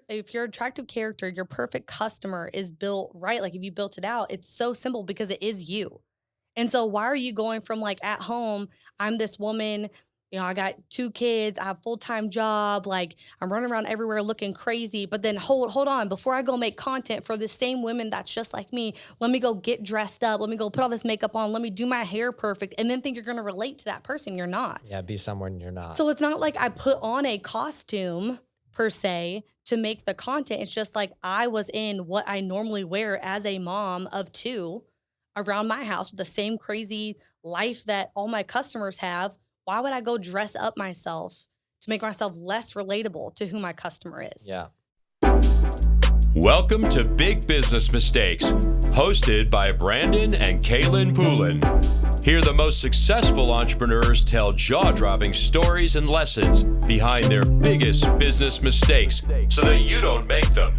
your attractive character, your perfect customer is built right, like if you built it out, it's so simple because it is you. And so why are you going from like at home, I'm this woman, I got 2 kids, I have full-time job, like I'm running around everywhere looking crazy, but then hold on, before I go make content for the same women that's just like me, let me go get dressed up, let me go put all this makeup on, let me do my hair perfect, and then think you're going to relate to that person. You're not. Yeah, be someone you're not. So it's not like I put on a costume per se to make the content. It's just like I was in what I normally wear as a mom of 2 around my house with the same crazy life that all my customers have. Why would I go dress up myself to make myself less relatable to who my customer is? Yeah. Welcome to Big Business Mistakes, hosted by Brandon and Kaelin Poulin. Here, the most successful entrepreneurs tell jaw-dropping stories and lessons behind their biggest business mistakes so that you don't make them.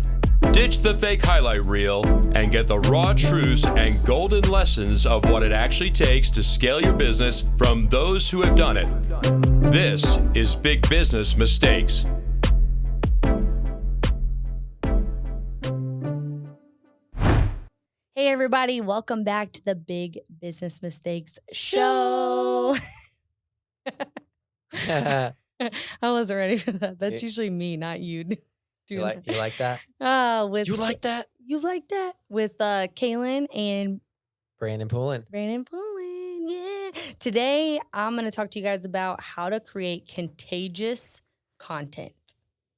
Ditch the fake highlight reel and get the raw truths and golden lessons of what it actually takes to scale your business from those who have done it. This is Big Business Mistakes. Hey everybody, welcome back to the Big Business Mistakes show. I wasn't ready for that. That's usually me, not you. You like that? You like that? You like that? With Kaelin and Brandon Poulin. Yeah. Today, I'm going to talk to you guys about how to create contagious content.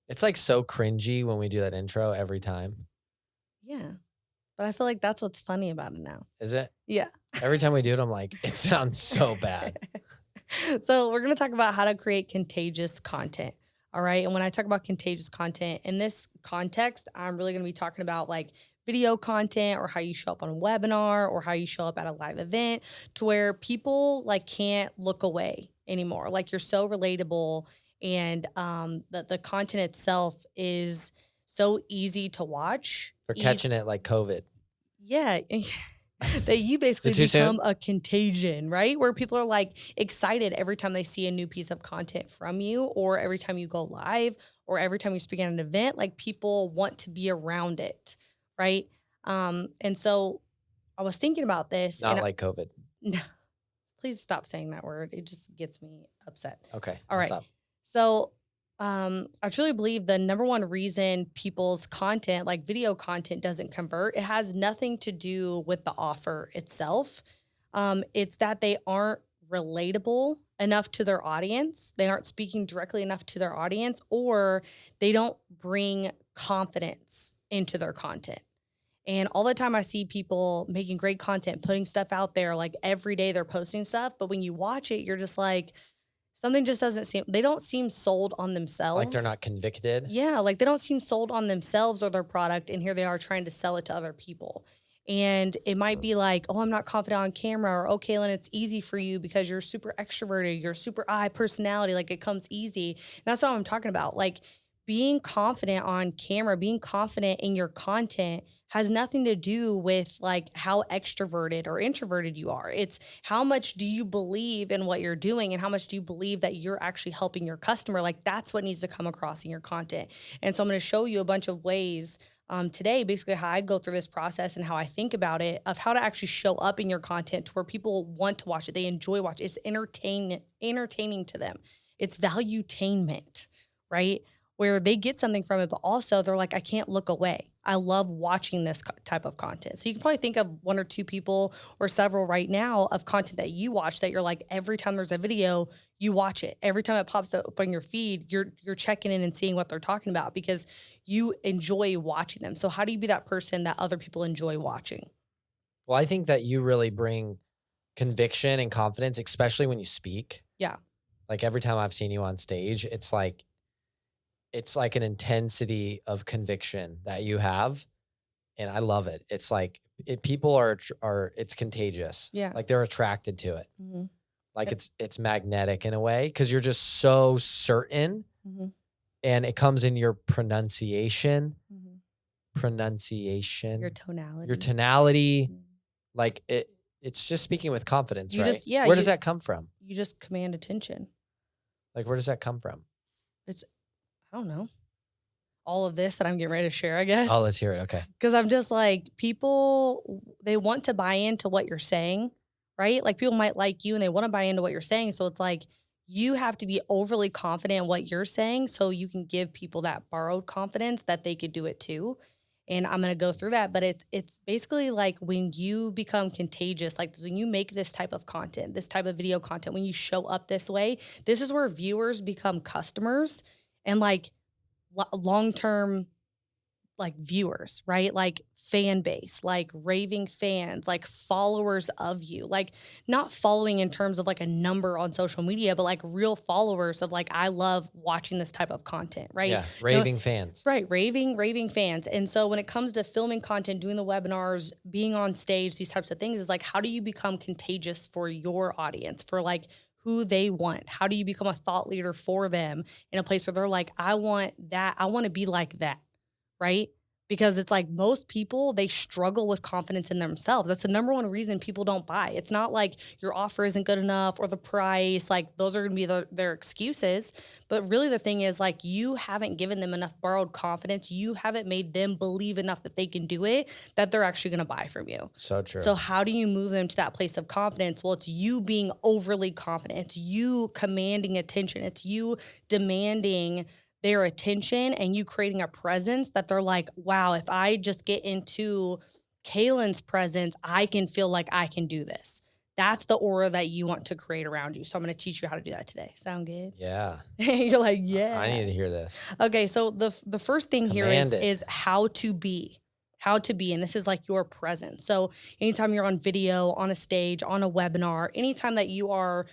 It's like so cringy when we do that intro every time. Yeah. But I feel like that's what's funny about it now. Is it? Yeah. Every time we do it, I'm like, it sounds so bad. So we're going to talk about how to create contagious content. All right. And when I talk about contagious content in this context, I'm really going to be talking about like video content or how you show up on a webinar or how you show up at a live event to where people like can't look away anymore. Like you're so relatable and the content itself is so easy to watch. We're catching it like COVID. Yeah. That you basically become a contagion, right? Where people are like excited every time they see a new piece of content from you or every time you go live or every time you speak at an event, like people want to be around it, right? And so I was thinking about this. Not like COVID. No, please stop saying that word. It just gets me upset. Okay. All right. Stop. So I truly believe the number one reason people's content, like video content, doesn't convert, it has nothing to do with the offer itself. It's that they aren't relatable enough to their audience. They aren't speaking directly enough to their audience, or they don't bring confidence into their content. And all the time I see people making great content, putting stuff out there, like every day they're posting stuff. But when you watch it, you're just like, something just doesn't seem, they don't seem sold on themselves. Like they're not convicted. Yeah, like they don't seem sold on themselves or their product, and here they are trying to sell it to other people. And it might be like, oh, I'm not confident on camera, or oh, Kaelin, it's easy for you because you're super extroverted, you're super high personality, like it comes easy. And that's what I'm talking about. Like being confident on camera, being confident in your content has nothing to do with like how extroverted or introverted you are. It's how much do you believe in what you're doing and how much do you believe that you're actually helping your customer? Like that's what needs to come across in your content. And so I'm going to show you a bunch of ways today, basically how I go through this process and how I think about it of how to actually show up in your content to where people want to watch it. They enjoy watching it. It's entertaining to them. It's valuetainment, right? Where they get something from it, but also they're like, I can't look away. I love watching this type of content. So you can probably think of one or two people or several right now of content that you watch that you're like, every time there's a video, you watch it. Every time it pops up on your feed, you're checking in and seeing what they're talking about because you enjoy watching them. So how do you be that person that other people enjoy watching? Well, I think that you really bring conviction and confidence, especially when you speak. Yeah. Like every time I've seen you on stage, it's like an intensity of conviction that you have. And I love it. It's like people are it's contagious. Yeah. Like they're attracted to it. Mm-hmm. Like it's magnetic in a way because you're just so certain. Mm-hmm. And it comes in your pronunciation, your tonality, like it's just speaking with confidence, you right? Where does that come from? You just command attention. Like, where does that come from? I don't know. all of this that I'm getting ready to share, I guess. Oh, let's hear it. Okay. Because I'm just like, people, they want to buy into what you're saying, right? Like people might like you and they want to buy into what you're saying. So it's like, you have to be overly confident in what you're saying so you can give people that borrowed confidence that they could do it too. And I'm going to go through that, but it's basically like when you become contagious, like when you make this type of content, this type of video content, when you show up this way, this is where viewers become customers and like long-term like viewers, right? Like fan base, like raving fans, like followers of you, like not following in terms of like a number on social media, but like real followers of like, I love watching this type of content, right? Yeah. Raving fans. Right. Raving fans. And so when it comes to filming content, doing the webinars, being on stage, these types of things is like, how do you become contagious for your audience, for like who they want? How do you become a thought leader for them in a place where they're like, I want that. I want to be like that. Right? Because it's like most people, they struggle with confidence in themselves. That's the number one reason people don't buy. It's not like your offer isn't good enough or the price. Like those are going to be their excuses. But really the thing is like you haven't given them enough borrowed confidence. You haven't made them believe enough that they can do it, that they're actually going to buy from you. So true. So how do you move them to that place of confidence? Well, it's you being overly confident. It's you commanding attention. It's you demanding their attention and you creating a presence that they're like, wow, if I just get into Kaelin's presence, I can feel like I can do this. That's the aura that you want to create around you. So I'm going to teach you how to do that today. Sound good? Yeah. You're like, yeah. I need to hear this. Okay. So the first thing here Command it. is how to be. And this is like your presence. So anytime you're on video, on a stage, on a webinar, anytime that you are,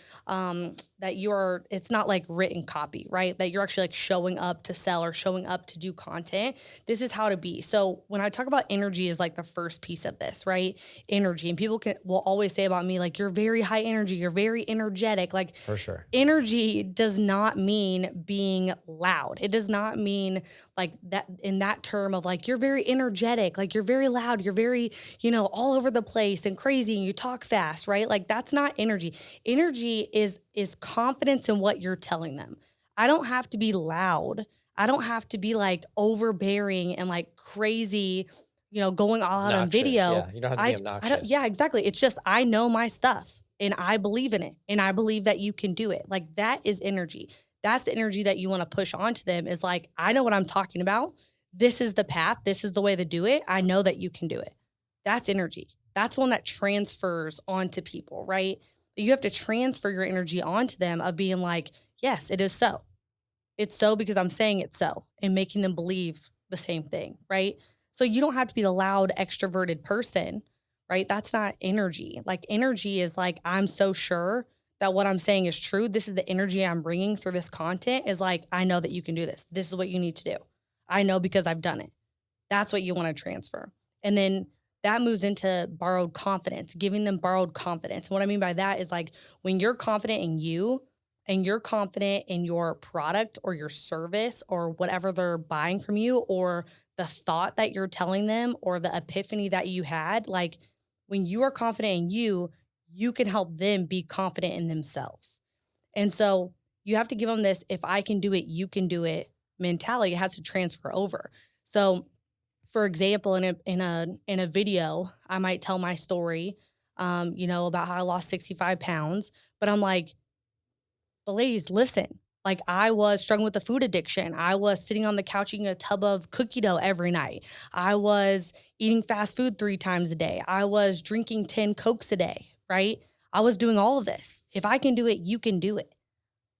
it's not like written copy, right? That you're actually like showing up to sell or showing up to do content. This is how to be. So when I talk about energy is like the first piece of this, right? Energy. And people will always say about me, like, you're very high energy. You're very energetic. Like For sure. Energy does not mean being loud. It does not mean like that in that term of like, you're very energetic, like you're very loud, you're very, all over the place and crazy and you talk fast, right? Like that's not energy. Energy is confidence in what you're telling them. I don't have to be loud. I don't have to be like overbearing and like crazy, going all out on video. Yeah, you don't have to be obnoxious. Yeah, exactly. It's just, I know my stuff and I believe in it and I believe that you can do it. Like that is energy. That's the energy that you want to push onto them is like, I know what I'm talking about. This is the path. This is the way to do it. I know that you can do it. That's energy. That's one that transfers onto people, right? You have to transfer your energy onto them of being like, yes, it is so. It's so because I'm saying it's so and making them believe the same thing, right? So you don't have to be the loud, extroverted person, right? That's not energy. Like energy is like, I'm so sure that what I'm saying is true. This is the energy I'm bringing through this content is like, I know that you can do this. This is what you need to do. I know because I've done it. That's what you want to transfer. And then that moves into borrowed confidence, giving them borrowed confidence. And what I mean by that is like when you're confident in you and you're confident in your product or your service or whatever they're buying from you or the thought that you're telling them or the epiphany that you had, like when you are confident in you, you can help them be confident in themselves. And so you have to give them this, if I can do it, you can do it mentality. It has to transfer over. So for example, in a video, I might tell my story, about how I lost 65 pounds, but I'm like, but ladies, listen, like I was struggling with a food addiction. I was sitting on the couch eating a tub of cookie dough every night. I was eating fast food 3 times a day. I was drinking 10 Cokes a day, right? I was doing all of this. If I can do it, you can do it,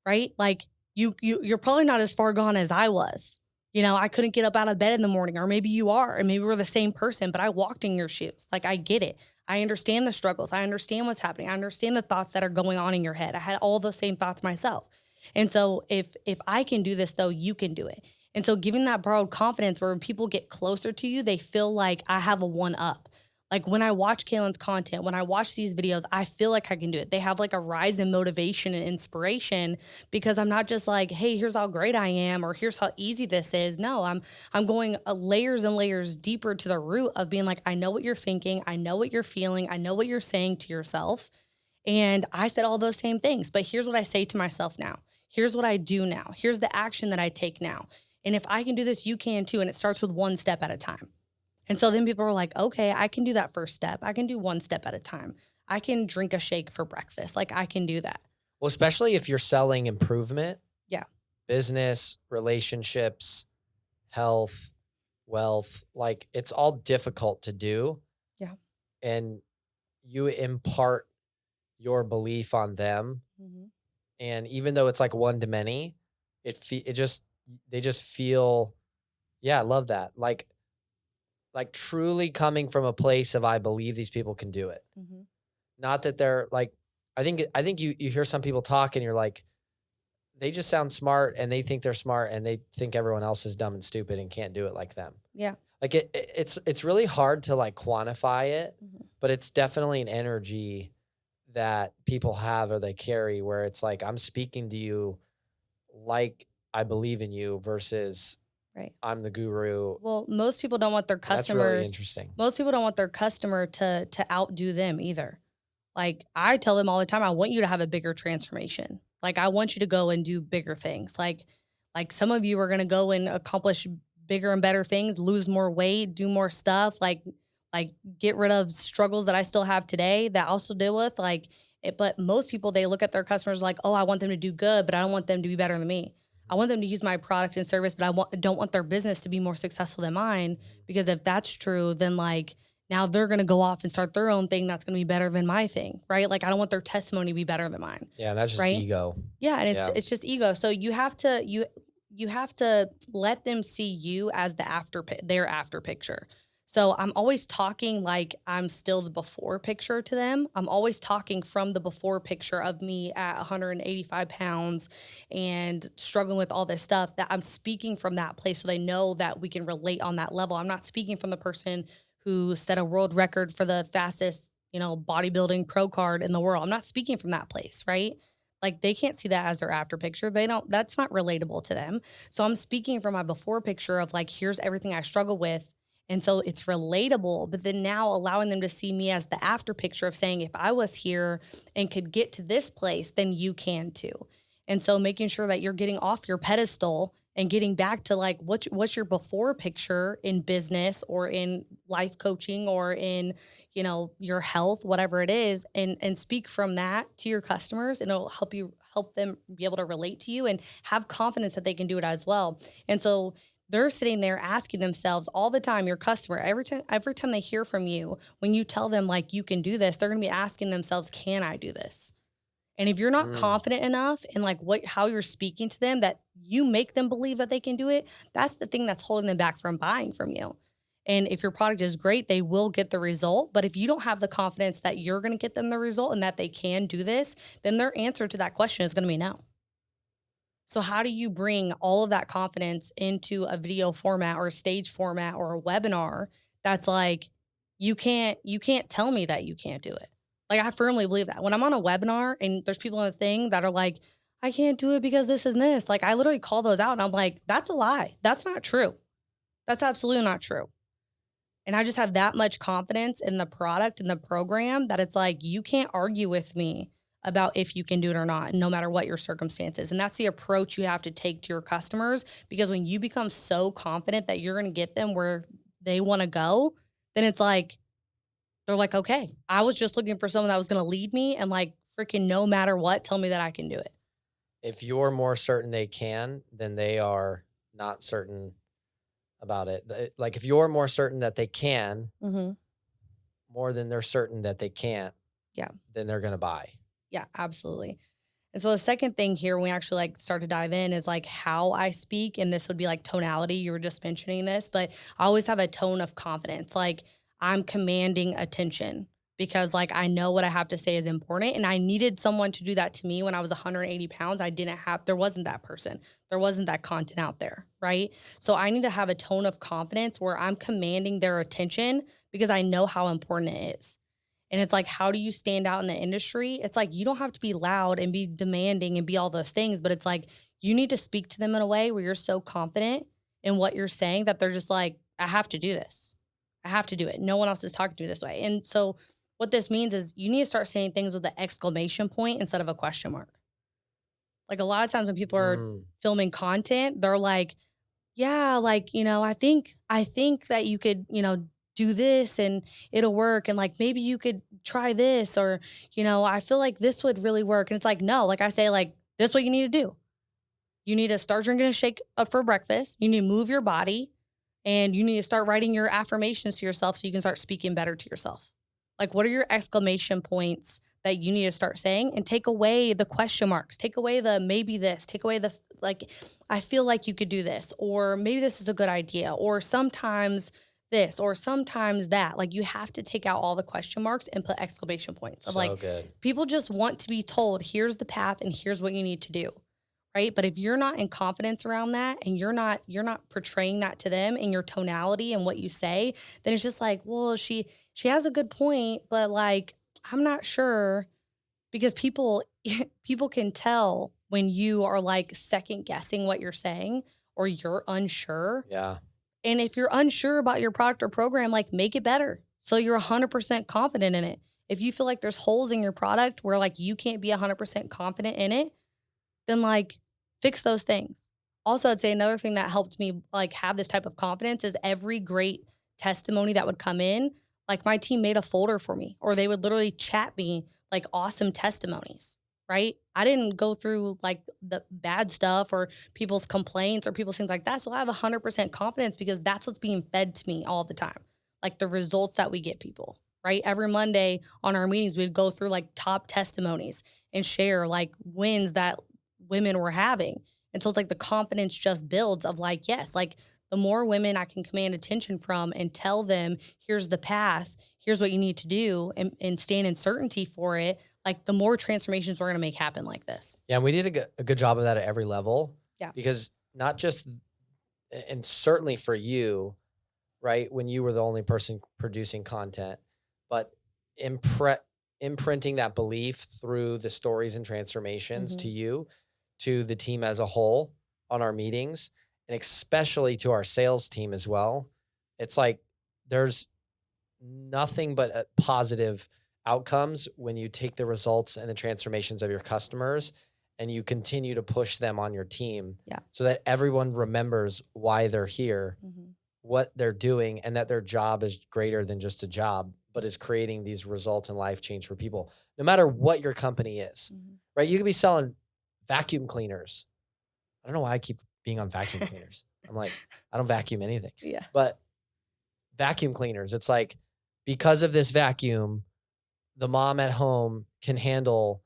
right? Like you're probably not as far gone as I was. I couldn't get up out of bed in the morning, or maybe you are, and maybe we're the same person, but I walked in your shoes. Like I get it. I understand the struggles. I understand what's happening. I understand the thoughts that are going on in your head. I had all those same thoughts myself. And so if I can do this though, you can do it. And so giving that borrowed confidence where when people get closer to you, they feel like I have a one up. Like when I watch Kaelin's content, when I watch these videos, I feel like I can do it. They have like a rise in motivation and inspiration because I'm not just like, hey, here's how great I am, or here's how easy this is. No, I'm going layers and layers deeper to the root of being like, I know what you're thinking. I know what you're feeling. I know what you're saying to yourself. And I said all those same things, but here's what I say to myself now. Here's what I do now. Here's the action that I take now. And if I can do this, you can too. And it starts with one step at a time. And so then people are like, okay, I can do that first step. I can do one step at a time. I can drink a shake for breakfast. Like I can do that. Well, especially if you're selling improvement. Yeah. Business, relationships, health, wealth, like it's all difficult to do. Yeah. And you impart your belief on them. Mm-hmm. And even though it's like one to many, they just feel, yeah, I love that. Like truly coming from a place of, I believe these people can do it. Mm-hmm. Not that they're like, I think you hear some people talk and you're like, they just sound smart and they think they're smart and they think everyone else is dumb and stupid and can't do it like them. Yeah. Like it's really hard to like quantify it, but it's definitely an energy that people have or they carry where it's like, I'm speaking to you like I believe in you versus right. I'm the guru. Well, most people don't want their customers. That's really interesting. Most people don't want their customer to outdo them either. Like I tell them all the time, I want you to have a bigger transformation. Like I want you to go and do bigger things. Like some of you are going to go and accomplish bigger and better things, lose more weight, do more stuff, like get rid of struggles that I still have today that I'll still deal with. But most people, they look at their customers like, oh, I want them to do good, but I don't want them to be better than me. I want them to use my product and service, but I don't want their business to be more successful than mine. Because if that's true, then like now they're going to go off and start their own thing that's going to be better than my thing, right? Like I don't want their testimony to be better than mine. Yeah, that's just right? ego. Yeah, and it's just ego. So you have to let them see you as their after picture. So I'm always talking like I'm still the before picture to them. I'm always talking from the before picture of me at 185 pounds and struggling with all this stuff, that I'm speaking from that place so they know that we can relate on that level. I'm not speaking from the person who set a world record for the fastest, bodybuilding pro card in the world. I'm not speaking from that place, right? Like they can't see that as their after picture. That's not relatable to them. So I'm speaking from my before picture of like, here's everything I struggle with. And so it's relatable, but then now allowing them to see me as the after picture of saying, if I was here and could get to this place, then you can too. And so making sure that you're getting off your pedestal and getting back to like, what's your before picture in business or in life coaching or in, your health, whatever it is, and speak from that to your customers, and it'll help them be able to relate to you and have confidence that they can do it as well. And so they're sitting there asking themselves all the time, your customer, every time they hear from you, when you tell them like you can do this, they're going to be asking themselves, can I do this? And if you're not confident enough in like how you're speaking to them, that you make them believe that they can do it, that's the thing that's holding them back from buying from you. And if your product is great, they will get the result. But if you don't have the confidence that you're going to get them the result and that they can do this, then their answer to that question is going to be no. So how do you bring all of that confidence into a video format or a stage format or a webinar that's like, you can't tell me that you can't do it? Like, I firmly believe that. When I'm on a webinar and there's people on the thing that are like, I can't do it because this and this, like I literally call those out and I'm like, that's a lie. That's not true. That's absolutely not true. And I just have that much confidence in the product and the program that it's like, you can't argue with me about if you can do it or not, no matter what your circumstances. And that's the approach you have to take to your customers, because when you become so confident that you're going to get them where they want to go, then it's like, they're like, okay, I was just looking for someone that was going to lead me and like freaking no matter what, tell me that I can do it. If you're more certain they can, then they are not certain about it. Like if you're more certain that they can, more than they're certain that they can't, then they're going to buy. Yeah, absolutely. And so the second thing here, when we actually like start to dive in, is like how I speak. And this would be like tonality. You were just mentioning this, but I always have a tone of confidence. Like I'm commanding attention because like I know what I have to say is important. And I needed someone to do that to me when I was 180 pounds. There wasn't that person. There wasn't that content out there, right? So I need to have a tone of confidence where I'm commanding their attention because I know how important it is. And it's like, how do you stand out in the industry? It's like, you don't have to be loud and be demanding and be all those things, but it's like, you need to speak to them in a way where you're so confident in what you're saying that they're just like, I have to do this. I have to do it. No one else is talking to me this way. And so what this means is you need to start saying things with an exclamation point instead of a question mark. Like a lot of times when people are filming content, they're like, yeah, like, I think that you could, do this and it'll work. And like, maybe you could try this or, I feel like this would really work. And it's like, no, like I say, like, this is what you need to do. You need to start drinking a shake for breakfast. You need to move your body and you need to start writing your affirmations to yourself so you can start speaking better to yourself. Like, what are your exclamation points that you need to start saying, and take away the question marks, take away the maybe this, take away the like, I feel like you could do this, or maybe this is a good idea, or sometimes this, or sometimes that. Like, you have to take out all the question marks and put exclamation points of So like, good. people just want to be told, here's the path and here's what you need to do. Right. But if you're not in confidence around that and you're not portraying that to them in your tonality and what you say, then it's just like, well, she has a good point, but like, I'm not sure, because people can tell when you are like second guessing what you're saying or you're unsure. Yeah. And if you're unsure about your product or program, like, make it better so you're 100% confident in it. If you feel like there's holes in your product where like you can't be 100% confident in it, then like, fix those things. Also, I'd say another thing that helped me like have this type of confidence is every great testimony that would come in, like my team made a folder for me, or they would literally chat me like awesome testimonies, right? I didn't go through like the bad stuff or people's complaints or people's things like that. So I have 100% confidence because that's what's being fed to me all the time. Like the results that we get people, right? Every Monday on our meetings, we'd go through like top testimonies and share like wins that women were having. And so it's like the confidence just builds of like, yes, like the more women I can command attention from and tell them, here's the path, here's what you need to do, and stand in certainty for it, like the more transformations we're going to make happen like this. Yeah. And we did a good job of that at every level. Yeah. Because not just, and certainly for you, right, when you were the only person producing content, but imprinting that belief through the stories and transformations to you, to the team as a whole on our meetings, and especially to our sales team as well. It's like there's nothing but positive outcomes when you take the results and the transformations of your customers and you continue to push them on your team, so that everyone remembers why they're here, what they're doing, and that their job is greater than just a job, but is creating these results and life change for people, no matter what your company is, right? You could be selling vacuum cleaners. I don't know why I keep being on vacuum cleaners. I'm like, I don't vacuum anything. Yeah. But vacuum cleaners, it's like, because of this vacuum, the mom at home can handle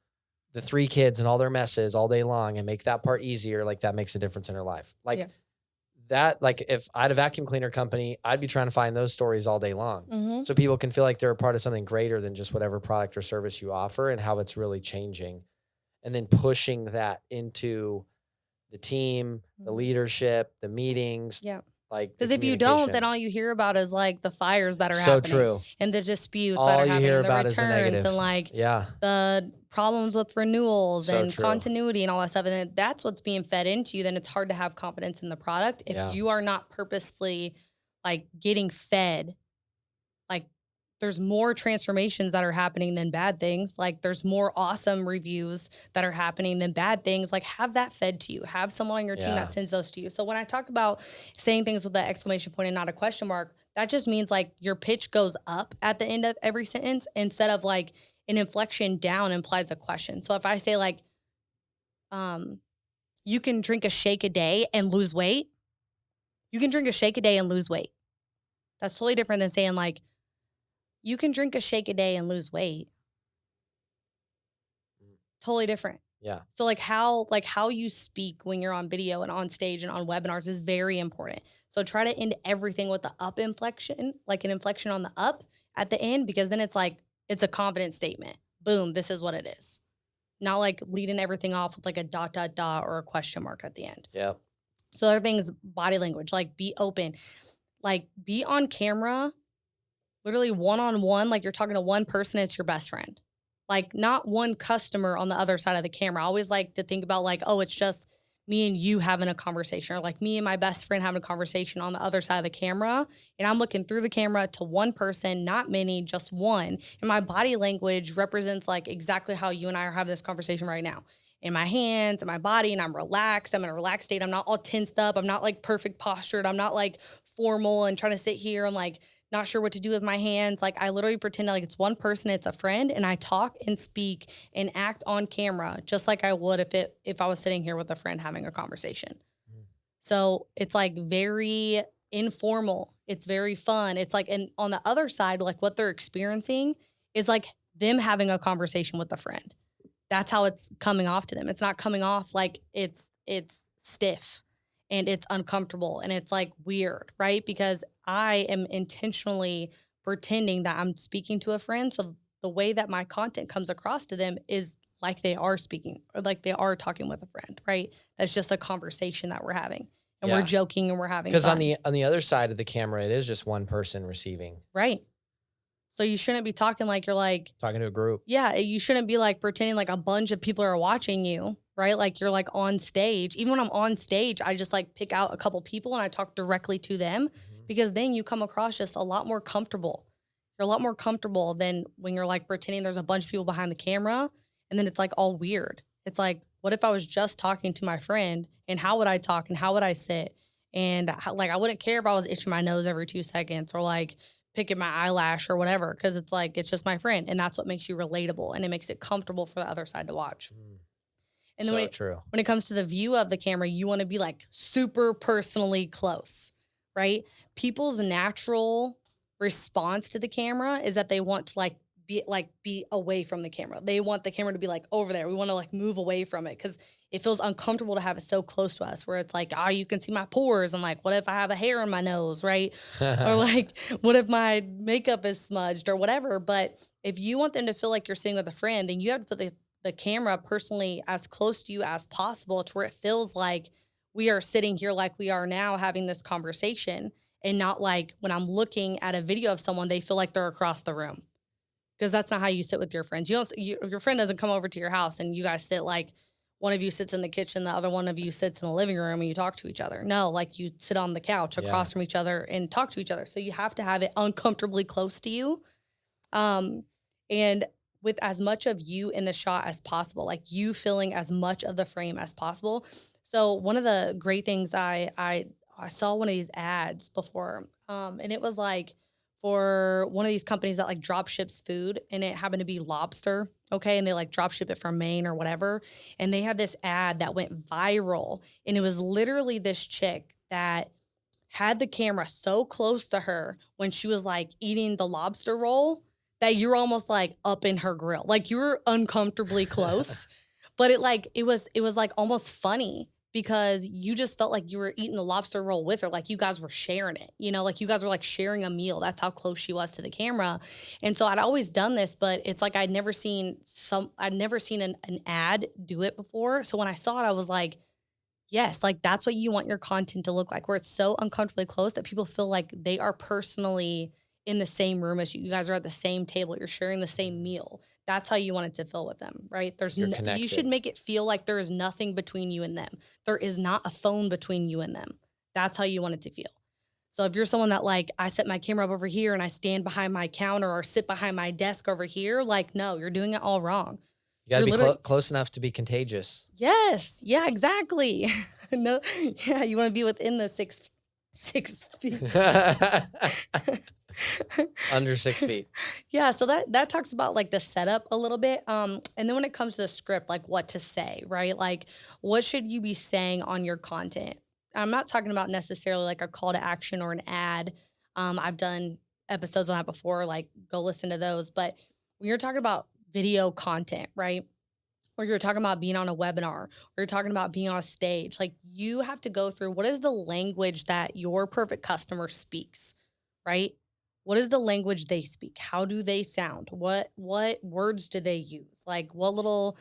the 3 kids and all their messes all day long and make that part easier. Like, that makes a difference in her life. Like that, like if I had a vacuum cleaner company, I'd be trying to find those stories all day long. So people can feel like they're a part of something greater than just whatever product or service you offer, and how it's really changing. And then pushing that into the team, the leadership, the meetings. Yeah. Like, because if you don't, then all you hear about is like the fires that are happening. So true. And the disputes All that are you happening, hear the about is the returns, negative. and like Yeah. the problems with renewals So and true. continuity and all that stuff. And then that's what's being fed into you. Then it's hard to have confidence in the product if you are not purposefully like getting fed. Like, there's more transformations that are happening than bad things. Like, there's more awesome reviews that are happening than bad things. Like, have that fed to you. Have someone on your team that sends those to you. So when I talk about saying things with the exclamation point and not a question mark, that just means like your pitch goes up at the end of every sentence instead of like an inflection down implies a question. So if I say like, you can drink a shake a day and lose weight. You can drink a shake a day and lose weight. That's totally different than saying like, you can drink a shake a day and lose weight. Totally different. Yeah. So like how you speak when you're on video and on stage and on webinars is very important. So try to end everything with the up inflection, like an inflection on the up at the end, because then it's like, it's a confident statement. Boom, this is what it is. Not like leading everything off with like a ... or a question mark at the end. Yep. So other things, body language, like be open, like be on camera, literally one-on-one, like you're talking to one person, it's your best friend. Like, not one customer on the other side of the camera. I always like to think about like, oh, it's just me and you having a conversation, or like me and my best friend having a conversation on the other side of the camera. And I'm looking through the camera to one person, not many, just one. And my body language represents like exactly how you and I are having this conversation right now. in my hands and my body, and I'm relaxed. I'm in a relaxed state. I'm not all tensed up. I'm not like perfect postured. I'm not like formal and trying to sit here. I'm like not sure what to do with my hands. Like I literally pretend like it's one person, it's a friend, and I talk and speak and act on camera just like I would if I was sitting here with a friend having a conversation. So it's like very informal. It's very fun. It's like, and on the other side, like what they're experiencing is like them having a conversation with a friend. That's how it's coming off to them. It's not coming off like it's stiff and it's uncomfortable and it's like weird, right? Because I am intentionally pretending that I'm speaking to a friend. So the way that my content comes across to them is like they are speaking or like they are talking with a friend, right? That's just a conversation that we're having. And we're joking and we're having fun. Because on the other side of the camera, it is just one person receiving. Right. So you shouldn't be talking like you're like talking to a group. Yeah, you shouldn't be like pretending like a bunch of people are watching you, right? Like you're like on stage. Even when I'm on stage, I just like pick out a couple people and I talk directly to them because then you come across just a lot more comfortable. You're a lot more comfortable than when you're like pretending there's a bunch of people behind the camera and then it's like all weird. It's like, what if I was just talking to my friend and how would I talk and how would I sit? And like, I wouldn't care if I was itching my nose every 2 seconds or like picking my eyelash or whatever. Cause it's like, it's just my friend. And that's what makes you relatable and it makes it comfortable for the other side to watch. And then when it comes to the view of the camera, you want to be like super personally close, right? People's natural response to the camera is that they want to be away from the camera. They want the camera to be like over there. We want to like move away from it because it feels uncomfortable to have it so close to us where it's like, oh, you can see my pores. And like, what if I have a hair in my nose, right? Or like, what if my makeup is smudged or whatever? But if you want them to feel like you're sitting with a friend, then you have to put the camera personally as close to you as possible to where it feels like we are sitting here like we are now having this conversation and not like when I'm looking at a video of someone, they feel like they're across the room. Because that's not how you sit with your friends. Your friend doesn't come over to your house and you guys sit like one of you sits in the kitchen, the other one of you sits in the living room and you talk to each other. No, like you sit on the couch across from each other and talk to each other. So you have to have it uncomfortably close to you. And with as much of you in the shot as possible, like you filling as much of the frame as possible. So one of the great things I saw one of these ads before, and it was like, for one of these companies that like drop ships food and it happened to be lobster. Okay. And they like drop ship it from Maine or whatever. And they had this ad that went viral. And it was literally this chick that had the camera so close to her when she was like eating the lobster roll that you're almost like up in her grill. Like you were uncomfortably close, but it was like almost funny. Because you just felt like you were eating the lobster roll with her, like you guys were sharing it, like you guys were like sharing a meal. That's how close she was to the camera. And so I'd always done this, but it's like I'd never seen an ad do it before. So when I saw it, I was like, yes, like that's what you want your content to look like, where it's so uncomfortably close that people feel like they are personally in the same room as you. You guys are at the same table. You're sharing the same meal. That's how you want it to feel with them, right? You should make it feel like there is nothing between you and them. There is not a phone between you and them. That's how you want it to feel. So if you're someone that like, I set my camera up over here and I stand behind my counter or sit behind my desk over here, like, no, you're doing it all wrong. You got to be close enough to be contagious. Yes. Yeah, exactly. No. Yeah. You want to be within the 6 feet. Under 6 feet. Yeah, so that talks about like the setup a little bit. And then when it comes to the script, like what to say, right? Like what should you be saying on your content? I'm not talking about necessarily like a call to action or an ad. I've done episodes on that before, like go listen to those. But when you're talking about video content, right? Or you're talking about being on a webinar, or you're talking about being on a stage, like you have to go through what is the language that your perfect customer speaks, right? What is the language they speak? How do they sound? What words do they use? Like what little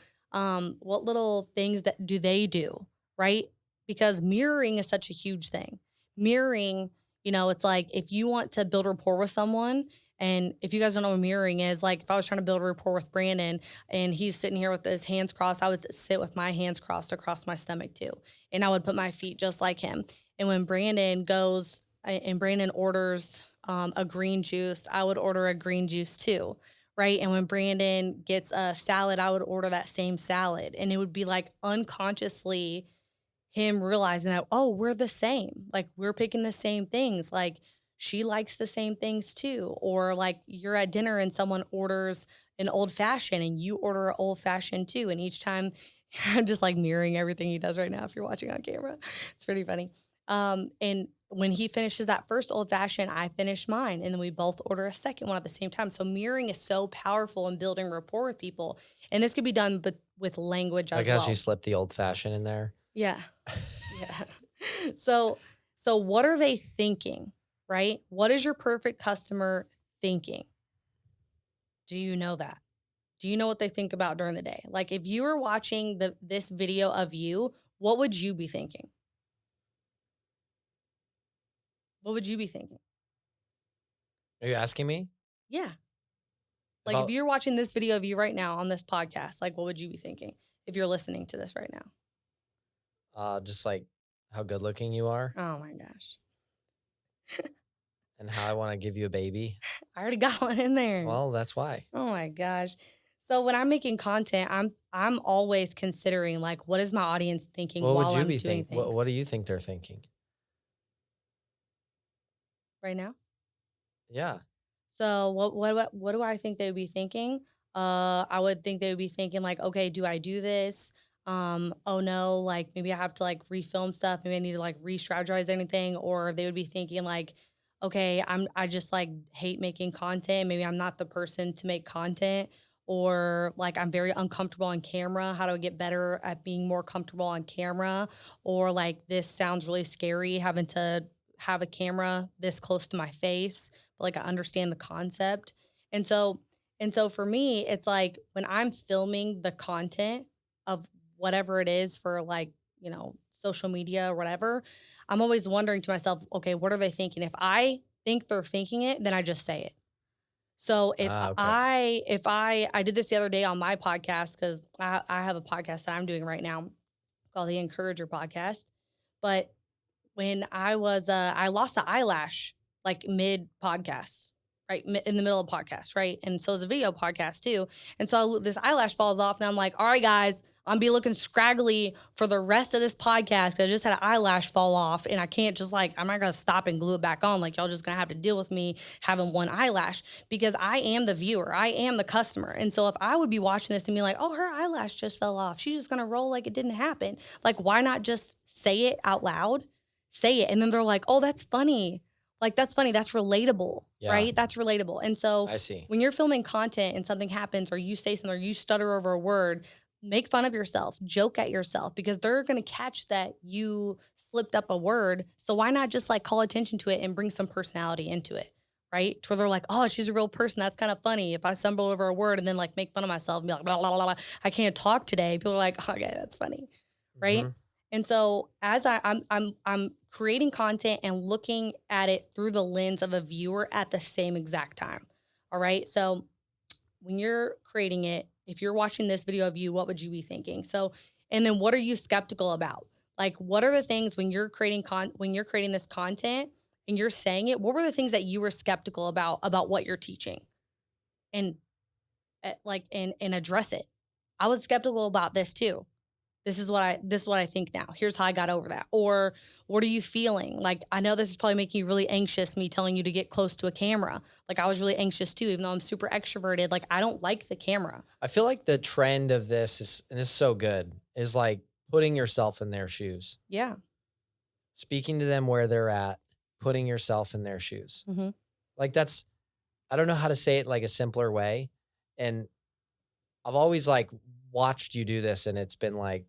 things that do they do, right? Because mirroring is such a huge thing. Mirroring, it's like if you want to build rapport with someone, and if you guys don't know what mirroring is, like if I was trying to build a rapport with Brandon and he's sitting here with his hands crossed, I would sit with my hands crossed across my stomach too. And I would put my feet just like him. And when Brandon orders a green juice, I would order a green juice too, right? And when Brandon gets a salad, I would order that same salad. And it would be like unconsciously him realizing that, oh, we're the same. Like we're picking the same things. Like she likes the same things too. Or like you're at dinner and someone orders an old fashioned and you order an old fashioned too. And each time I'm just like mirroring everything he does right now if you're watching on camera. It's pretty funny. And when he finishes that first old fashioned, I finish mine. And then we both order a second one at the same time. So mirroring is so powerful in building rapport with people. And this could be done but with language Like as how well. she slipped the old fashioned in there. Yeah. Yeah. So what are they thinking, right? What is your perfect customer thinking? Do you know that? Do you know what they think about during the day? Like if you were watching this video of you, what would you be thinking? What would you be thinking? Are you asking me? Yeah. Like if you're watching this video of you right now on this podcast, like what would you be thinking if you're listening to this right now? Just like how good looking you are Oh my gosh. and how I want to give you a baby. I already got one in there. Well, that's why. Oh my gosh. So when I'm making content, I'm always considering like what is my audience thinking What while would you I'm be doing thinking? things What do you think they're thinking? right now. Yeah. So what do I think they would be thinking? I would think they would be thinking like, okay, do I do this? Oh no, like maybe I have to like refilm stuff. Maybe I need to like re-strategize anything. Or they would be thinking like, okay, I just like hate making content. Maybe I'm not the person to make content. Or like I'm very uncomfortable on camera. How do I get better at being more comfortable on camera? Or like this sounds really scary having to have a camera this close to my face, but like I understand the concept. And so for me, it's like when I'm filming the content of whatever it is for like, social media or whatever, I'm always wondering to myself, okay, what are they thinking? If I think they're thinking it, then I just say it. So if Okay. I did this the other day on my podcast, because I have a podcast that I'm doing right now called the Encourager Podcast. But when I was I lost an eyelash like mid podcast, right in the middle of podcast, right, and so it's a video podcast too, and so this eyelash falls off, and I'm like, all right, guys, I'm be looking scraggly for the rest of this podcast because I just had an eyelash fall off, and I can't just like I'm not gonna stop and glue it back on. Like y'all just gonna have to deal with me having one eyelash because I am the viewer, I am the customer, and so if I would be watching this and be like, oh, her eyelash just fell off, she's just gonna roll like it didn't happen. Like why not just say it out loud? Say it. And then they're like, oh, that's funny. Like, that's funny. That's relatable, Yeah. right? That's relatable. And so I see. when you're filming content and something happens or you say something or you stutter over a word, make fun of yourself, joke at yourself because they're going to catch that you slipped up a word. So why not just like call attention to it and bring some personality into it, right? To where they're like, oh, she's a real person. That's kind of funny. If I stumble over a word and then like make fun of myself and be like, blah, blah, blah, blah, I can't talk today. People are like, oh, okay, that's funny, right? Mhm. And so as I'm creating content and looking at it through the lens of a viewer at the same exact time. All right. So when you're creating it, if you're watching this video of you, what would you be thinking? So, and then what are you skeptical about? Like, what are the things when you're creating this content and you're saying it? What were the things that you were skeptical about what you're teaching, and and address it? I was skeptical about this too. This is what I think now. Here's how I got over that. Or what are you feeling? Like, I know this is probably making you really anxious, me telling you to get close to a camera. Like I was really anxious too, even though I'm super extroverted. Like I don't like the camera. I feel like the trend of this is, and this is so good, is like putting yourself in their shoes, Yeah. speaking to them where they're at, putting yourself in their shoes. Mm-hmm. Like I don't know how to say it like a simpler way. And I've always like watched you do this and it's been like,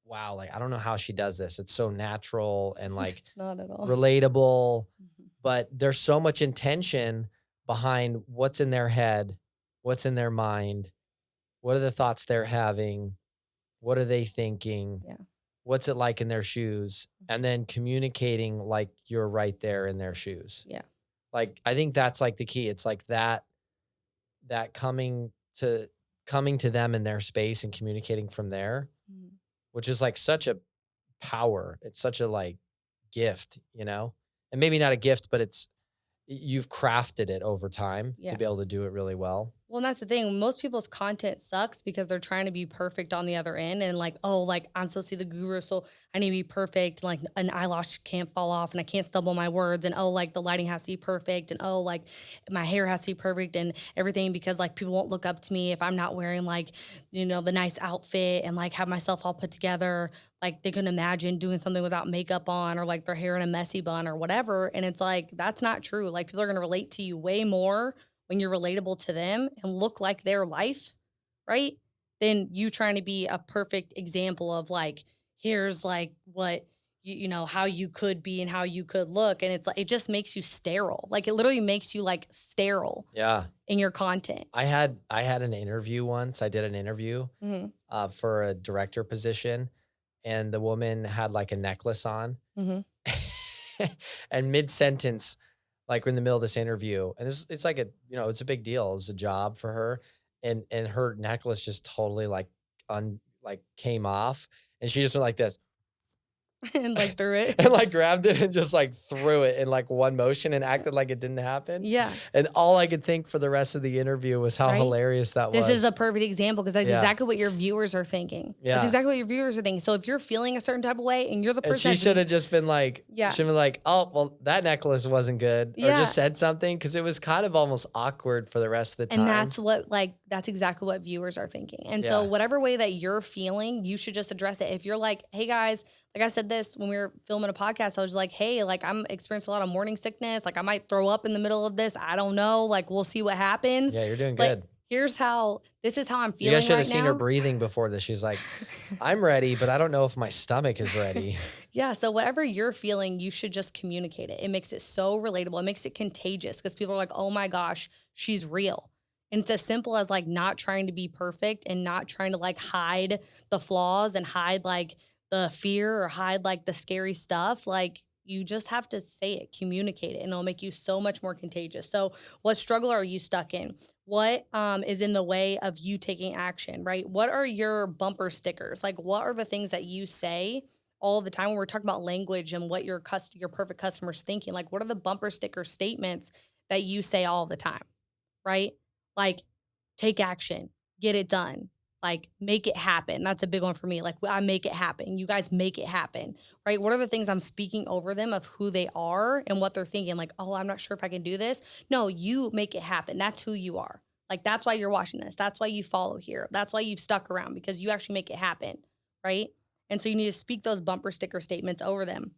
wow, like I don't know how she does this. It's so natural and like It's not at all. relatable, Mhm. but there's so much intention behind what's in their head, what's in their mind, what are the thoughts they're having, what are they thinking, Yeah. what's it like in their shoes, and then communicating like you're right there in their shoes. Yeah. Like I think that's like the key. It's like that coming to them in their space and communicating from there, Mhm. which is like such a power. It's such a like gift, and maybe not a gift, but you've crafted it over time Yeah. to be able to do it really well. Well, and that's the thing. Most people's content sucks because they're trying to be perfect on the other end. And like, oh, like I'm supposed to be the guru, so I need to be perfect. Like an eyelash can't fall off and I can't stumble my words. And oh, like the lighting has to be perfect. And oh, like my hair has to be perfect and everything because like people won't look up to me if I'm not wearing like, the nice outfit and like have myself all put together. Like they couldn't imagine doing something without makeup on or like their hair in a messy bun or whatever. And it's like, that's not true. Like people are going to relate to you way more when you're relatable to them and look like their life, right? Then you trying to be a perfect example of like, here's like what how you could be and how you could look. And it's like, it just makes you sterile. Like it literally makes you like sterile Yeah. in your content. I had an interview once. I did an interview Mm-hmm. for a director position, and the woman had like a necklace on. Mm-hmm. And mid-sentence, like in the middle of this interview, and it's like it's a big deal. It's a job for her, and her necklace just totally like came off, and she just went like this. And like threw it. And like grabbed it and just like threw it in like one motion and acted like it didn't happen. Yeah. And all I could think for the rest of the interview was how Right? hilarious that was. This is a perfect example because that's Yeah. exactly what your viewers are thinking. Yeah. That's exactly what your viewers are thinking. So if you're feeling a certain type of way and you're the And person she should have just been like, Yeah. should have been like, oh, well, that necklace wasn't good. Or Yeah. just said something, because it was kind of almost awkward for the rest of the time. And that's exactly what viewers are thinking. And so Yeah. whatever way that you're feeling, you should just address it. If you're like, hey guys, like I said this when we were filming a podcast, I was like, hey, like I'm experiencing a lot of morning sickness. Like I might throw up in the middle of this. I don't know. Like we'll see what happens. Yeah, you're doing But good. this is how I'm You feeling guys should have right seen her now. breathing before this. She's like, I'm ready, but I don't know if my stomach is ready. Yeah. So whatever you're feeling, you should just communicate it. It makes it so relatable. It makes it contagious because people are like, oh my gosh, she's real. And it's as simple as like not trying to be perfect and not trying to like hide the flaws and hide like the fear or hide like the scary stuff. Like you just have to say it, communicate it, and it'll make you so much more contagious. So what struggle are you stuck in? What is in the way of you taking action, right? What are your bumper stickers? Like what are the things that you say all the time when we're talking about language and what your perfect customer's thinking? Like what are the bumper sticker statements that you say all the time, right? Like take action, get it done. Like make it happen. That's a big one for me. Like I make it happen. You guys make it happen, right? What are the things I'm speaking over them of who they are and what they're thinking? Like, oh, I'm not sure if I can do this. No, you make it happen. That's who you are. Like that's why you're watching this. That's why you follow here. That's why you've stuck around because you actually make it happen, right? And so you need to speak those bumper sticker statements over them.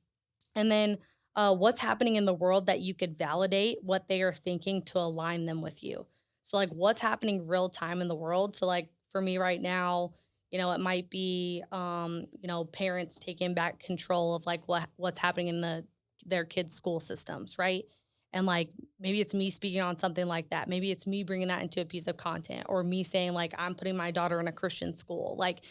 And then what's happening in the world that you could validate what they are thinking to align them with you. So like what's happening real time in the world. So like for me right now, it might be, parents taking back control of like what's happening in their kids' school systems, right? And like maybe it's me speaking on something like that. Maybe it's me bringing that into a piece of content, or me saying like I'm putting my daughter in a Christian school. Like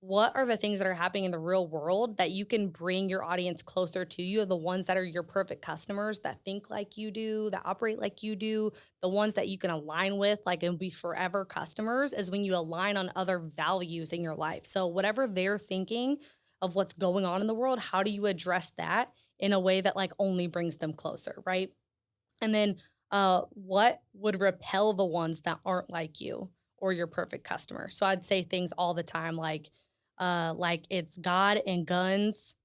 what are the things that are happening in the real world that you can bring your audience closer to you, the ones that are your perfect customers that think like you do, that operate like you do, the ones that you can align with, like and be forever customers, is when you align on other values in your life. So whatever they're thinking of what's going on in the world, how do you address that in a way that like only brings them closer, right? And then what would repel the ones that aren't like you or your perfect customer? So I'd say things all the time like it's God and guns.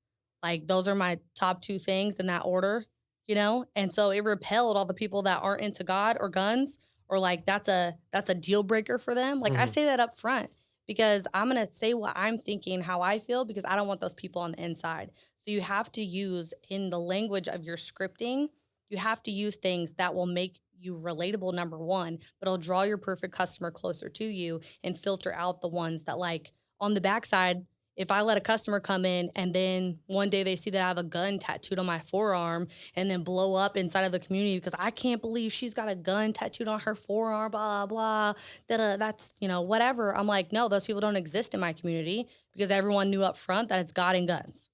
Like those are my top two things in that order, And so it repelled all the people that aren't into God or guns, or like that's a deal breaker for them. Like I say that up front because I'm going to say what I'm thinking, how I feel, because I don't want those people on the inside. So you have to use in the language of your scripting, you have to use things that will make you relatable, number one, but it'll draw your perfect customer closer to you and filter out the ones that like on the backside. If I let a customer come in and then one day they see that I have a gun tattooed on my forearm and then blow up inside of the community because I can't believe she's got a gun tattooed on her forearm, blah, blah, that's, whatever. I'm like, no, those people don't exist in my community because everyone knew up front that it's God and guns,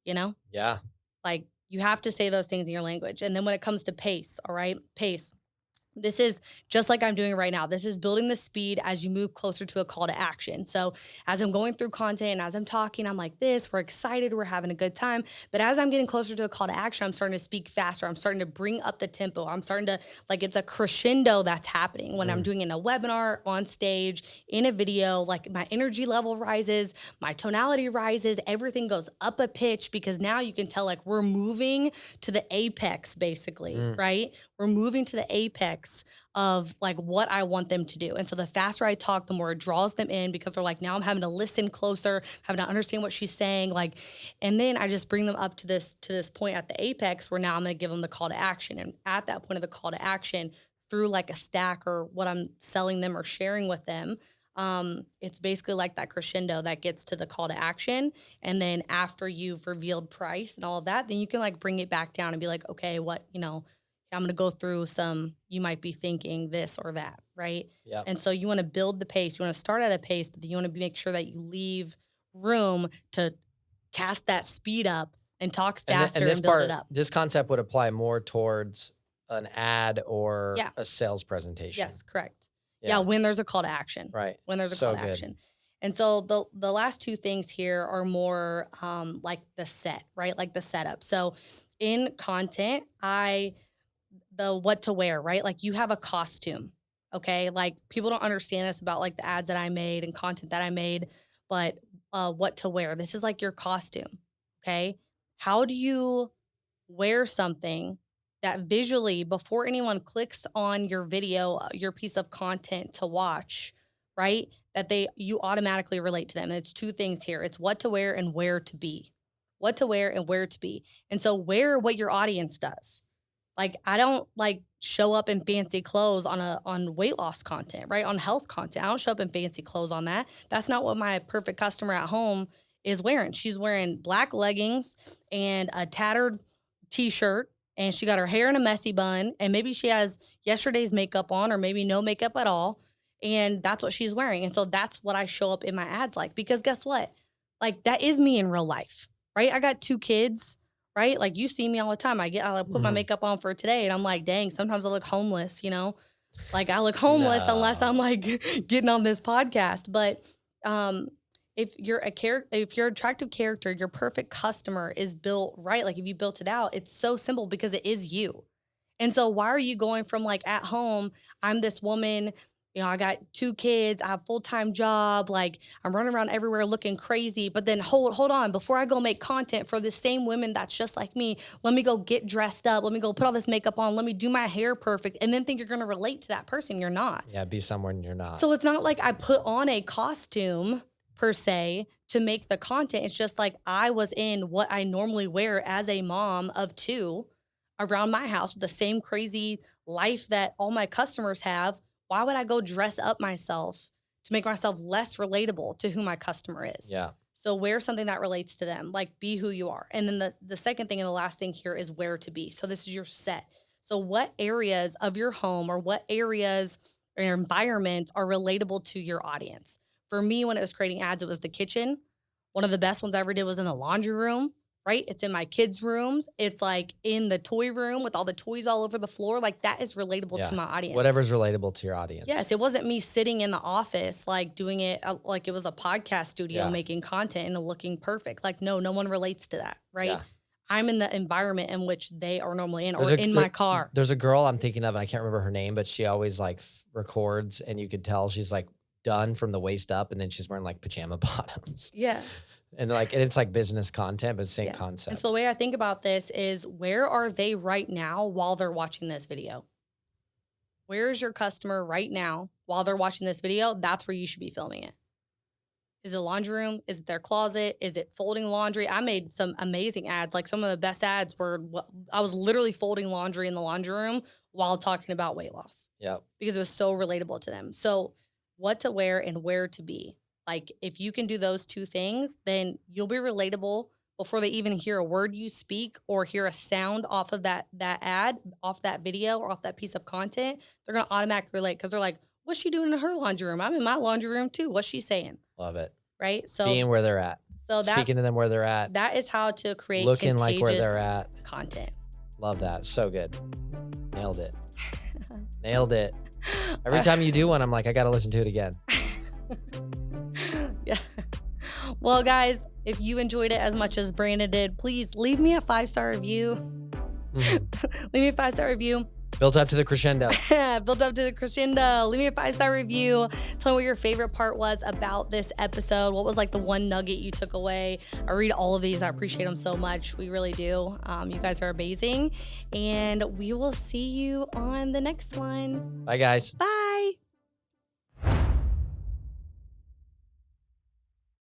Yeah. Like you have to say those things in your language. And then when it comes to pace, all right, pace. This is just like I'm doing right now. This is building the speed as you move closer to a call to action. So as I'm going through content and as I'm talking, I'm like this, we're excited, we're having a good time. But as I'm getting closer to a call to action, I'm starting to speak faster. I'm starting to bring up the tempo. I'm starting to, like, it's a crescendo that's happening when I'm doing it in a webinar, on stage, in a video. Like, my energy level rises, my tonality rises, everything goes up a pitch, because now you can tell, like, we're moving to the apex, basically, right? We're moving to the apex of like what I want them to do. And so the faster I talk, the more it draws them in, because they're like, now I'm having to listen closer, having to understand what she's saying. Like, and then I just bring them up to this point at the apex where now I'm going to give them the call to action. And at that point of the call to action, through like a stack or what I'm selling them or sharing with them, it's basically like that crescendo that gets to the call to action. And then after you've revealed price and all of that, then you can like bring it back down and be like, okay, what, I'm going to go through some, you might be thinking this or that, right? Yeah. And so you want to build the pace. You want to start at a pace, but then you want to make sure that you leave room to cast that speed up and talk faster and build it up. This concept would apply more towards an ad or a sales presentation. Yes, correct. Yeah, when there's a call to action. Right. When there's a call to action. And so the last two things here are more like the set, right? Like the setup. So in content, the what to wear, right? Like, you have a costume, okay? Like, people don't understand this about like the ads that I made and content that I made, but what to wear. This is like your costume, okay? How do you wear something that visually, before anyone clicks on your video, your piece of content to watch, right? That you automatically relate to them. And it's two things here. It's what to wear and where to be. What to wear and where to be. And so wear what your audience does. Like, I don't like show up in fancy clothes on weight loss content, right? On health content. I don't show up in fancy clothes on that. That's not what my perfect customer at home is wearing. She's wearing black leggings and a tattered t-shirt, and she got her hair in a messy bun, and maybe she has yesterday's makeup on, or maybe no makeup at all. And that's what she's wearing. And so that's what I show up in my ads like, because guess what? Like, that is me in real life, right? I got 2 kids. Right? Like, you see me all the time. I put my makeup on for today, and I'm like, dang, sometimes I look homeless, Like, I look homeless unless I'm like getting on this podcast. But if you're if you're an attractive character, your perfect customer is built right. Like, if you built it out, it's so simple because it is you. And so why are you going from like at home, I'm this woman, I got 2 kids, I have a full-time job, like, I'm running around everywhere looking crazy, but then hold on, before I go make content for the same women that's just like me, let me go get dressed up, let me go put all this makeup on, let me do my hair perfect, and then think you're going to relate to that person. You're not. Yeah, be someone you're not. So it's not like I put on a costume per se to make the content. It's just like I was in what I normally wear as a mom of 2 around my house with the same crazy life that all my customers have. Why would I go dress up myself to make myself less relatable to who my customer is? Yeah. So wear something that relates to them, like, be who you are. And then the second thing and the last thing here is where to be. So this is your set. So what areas of your home or what areas or your environment are relatable to your audience? For me, when it was creating ads, it was the kitchen. One of the best ones I ever did was in the laundry room. Right? It's in my kids' rooms. It's like in the toy room with all the toys all over the floor. Like, that is relatable to my audience. Whatever's relatable to your audience. Yes. It wasn't me sitting in the office, like doing it like it was a podcast studio making content and looking perfect. Like, no one relates to that. Right. Yeah. I'm in the environment in which they are normally in, or in my car. There's a girl I'm thinking of, and I can't remember her name, but she always like records, and you could tell she's like done from the waist up, and then she's wearing like pajama bottoms. Yeah. And it's like business content, but same concept. And so the way I think about this is, where are they right now while they're watching this video? Where is your customer right now while they're watching this video? That's where you should be filming it. Is it a laundry room? Is it their closet? Is it folding laundry? I made some amazing ads. Like, some of the best ads were, I was literally folding laundry in the laundry room while talking about weight loss. Yeah. Because it was so relatable to them. So what to wear and where to be. Like, if you can do those 2 things, then you'll be relatable before they even hear a word you speak or hear a sound off of that ad, off that video, or off that piece of content. They're going to automatically relate, because they're like, what's she doing in her laundry room? I'm in my laundry room too. What's she saying? Love it. Right? So being where they're at. So speaking to them where they're at. That is how to create looking like where they're at content. Love that. So good. Nailed it. Nailed it. Every time you do one, I'm like, I got to listen to it again. Yeah. Well, guys, if you enjoyed it as much as Brandon did, please leave me a 5-star review. Leave me a 5-star review. Built up to the crescendo. Built up to the crescendo. Leave me a 5-star review. Tell me what your favorite part was about this episode. What was like the one nugget you took away? I read all of these. I appreciate them so much. We really do. You guys are amazing. And we will see you on the next one. Bye, guys. Bye.